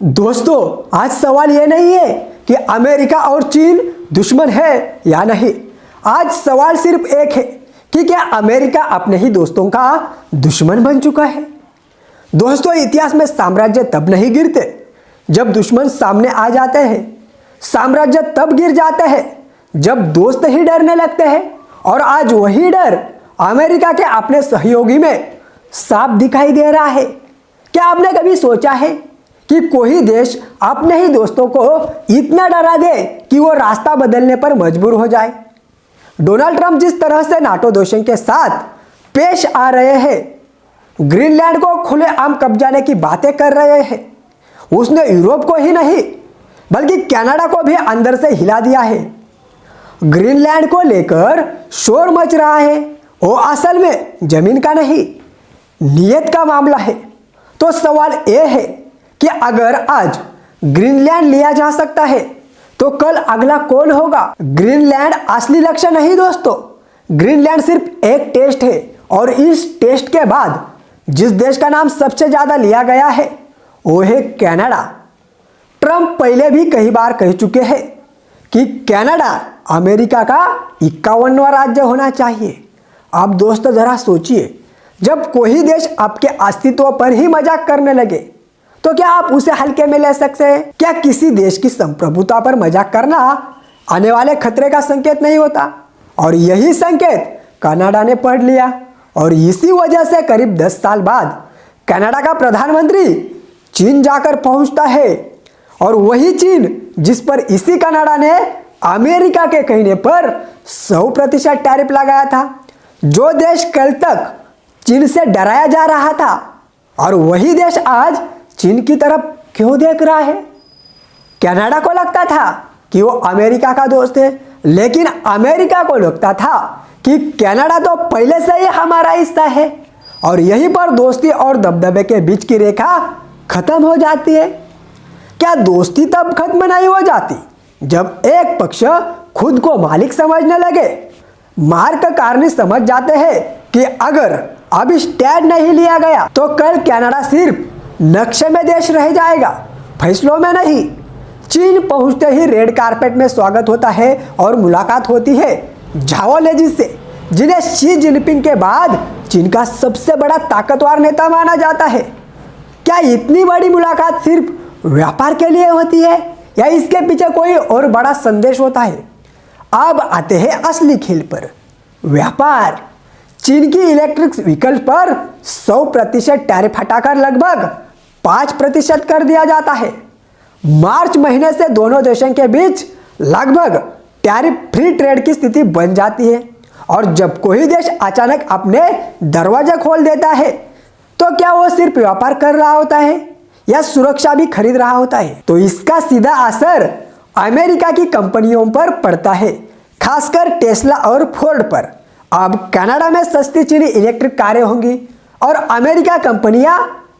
दोस्तों, आज सवाल ये नहीं है कि अमेरिका और चीन दुश्मन है या नहीं। आज सवाल सिर्फ एक है कि क्या अमेरिका अपने ही दोस्तों का दुश्मन बन चुका है। दोस्तों, इतिहास में साम्राज्य तब नहीं गिरते जब दुश्मन सामने आ जाते हैं। साम्राज्य तब गिर जाते हैं जब दोस्त ही डरने लगते हैं। और आज वही डर अमेरिका के अपने सहयोगी में साफ दिखाई दे रहा है। क्या आपने कभी सोचा है कि कोई देश अपने ही दोस्तों को इतना डरा दे कि वो रास्ता बदलने पर मजबूर हो जाए। डोनाल्ड ट्रंप जिस तरह से नाटो देशों के साथ पेश आ रहे हैं, ग्रीनलैंड को खुलेआम कब्जाने की बातें कर रहे हैं, उसने यूरोप को ही नहीं बल्कि कनाडा को भी अंदर से हिला दिया है। ग्रीनलैंड को लेकर शोर मच रहा है, वो असल में जमीन का नहीं नियत का मामला है। तो सवाल ये है कि अगर आज ग्रीनलैंड लिया जा सकता है तो कल अगला कौन होगा। ग्रीनलैंड असली लक्ष्य नहीं दोस्तों, ग्रीनलैंड सिर्फ एक टेस्ट है। और इस टेस्ट के बाद जिस देश का नाम सबसे ज्यादा लिया गया है वो है कनाडा। ट्रंप पहले भी कई बार कह चुके हैं कि कनाडा अमेरिका का 51वां राज्य होना चाहिए। अब दोस्तों जरा सोचिए, जब कोई देश आपके अस्तित्व पर ही मजाक करने लगे तो क्या आप उसे हल्के में ले सकते हैं। क्या किसी देश की संप्रभुता पर मजाक करना आने वाले खतरे का संकेत नहीं होता। और यही संकेत कनाडा ने पढ़ लिया और इसी वजह से करीब 10 साल बाद कनाडा का प्रधानमंत्री चीन जाकर पहुंचता है। और वही चीन जिस पर इसी कनाडा ने अमेरिका के कहने पर 100% टैरिफ लगाया था। जो देश कल तक चीन से डराया जा रहा था, और वही देश आज चीन की तरफ क्यों देख रहा है। कनाडा को लगता था कि वो अमेरिका का दोस्त है, लेकिन अमेरिका को लगता था कि कनाडा तो पहले से ही हमारा हिस्सा है। और यहीं पर दोस्ती और दबदबे के बीच की रेखा खत्म हो जाती है। क्या दोस्ती तब खत्म नहीं हो जाती जब एक पक्ष खुद को मालिक समझने लगे। मार्क कार्नी समझ जाते हैं कि अगर अब स्टैंड नहीं लिया गया तो कल कनाडा सिर्फ नक्शे में देश रह जाएगा, फैसलों में नहीं। चीन पहुंचते ही रेड कारपेट में स्वागत होता है और मुलाकात होती है झाओ लेजी से, जिन्हें शी जिनपिंग के बाद चीन का सबसे बड़ा ताकतवर नेता माना जाता है। क्या इतनी बड़ी मुलाकात सिर्फ व्यापार के लिए होती है या इसके पीछे कोई और बड़ा संदेश होता है। अब आते हैं असली खेल पर, व्यापार। चीन की इलेक्ट्रिक व्हीकल पर 100% टैरिफ हटाकर लगभग 5% कर दिया जाता है। मार्च महीने से दोनों देशों के बीच लगभग टैरिफ फ्री ट्रेड की स्थिति बन जाती है। और जब कोई देश अचानक अपने दरवाजे खोल देता है तो क्या वो सिर्फ व्यापार कर रहा होता है या सुरक्षा भी खरीद रहा होता है। तो इसका सीधा असर अमेरिका की कंपनियों पर पड़ता है, खासकर टेस्ला और फोर्ड पर। अब कनाडा में सस्ती चीनी इलेक्ट्रिक कारें होंगी और अमेरिका कंपनियां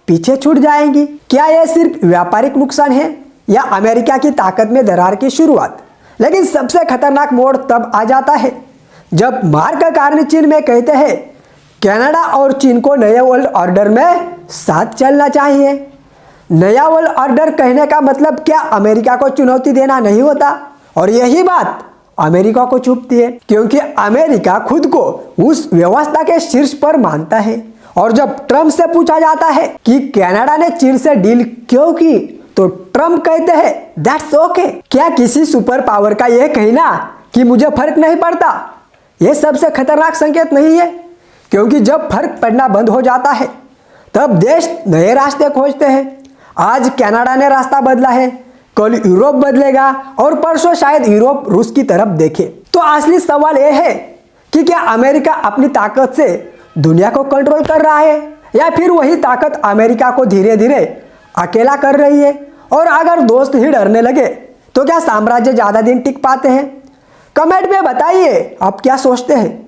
पीछे छूट जाएंगी। क्या यह सिर्फ व्यापारिक नुकसान है या अमेरिका की ताकत में दरार की शुरुआत। लेकिन सबसे खतरनाक मोड़ तब आ जाता है जब मार्क कार्नी चीन में कहते हैं कनाडा और चीन को नए वर्ल्ड ऑर्डर में साथ चलना चाहिए। नया वर्ल्ड ऑर्डर कहने का मतलब क्या अमेरिका को चुनौती देना नहीं होता। और यही बात अमेरिका को चुभती है, क्योंकि अमेरिका खुद को उस व्यवस्था के शीर्ष पर मानता है। और जब ट्रंप से पूछा जाता है कि कनाडा ने चीन से डील क्यों की, तो ट्रंप कहते हैं दैट्स ओके। क्या किसी सुपर पावर का यह कहना कि मुझे फर्क नहीं पड़ता, यह सबसे खतरनाक संकेत नहीं है। क्योंकि जब फर्क पड़ना बंद हो जाता है तब देश नए रास्ते खोजते हैं। आज कनाडा ने रास्ता बदला है, कल यूरोप बदलेगा और परसों शायद यूरोप रूस की तरफ देखे। तो असली सवाल यह है कि क्या अमेरिका अपनी ताकत से दुनिया को कंट्रोल कर रहा है या फिर वही ताकत अमेरिका को धीरे धीरे अकेला कर रही है। और अगर दोस्त ही डरने लगे तो क्या साम्राज्य ज्यादा दिन टिक पाते हैं। कमेंट में बताइए आप क्या सोचते हैं।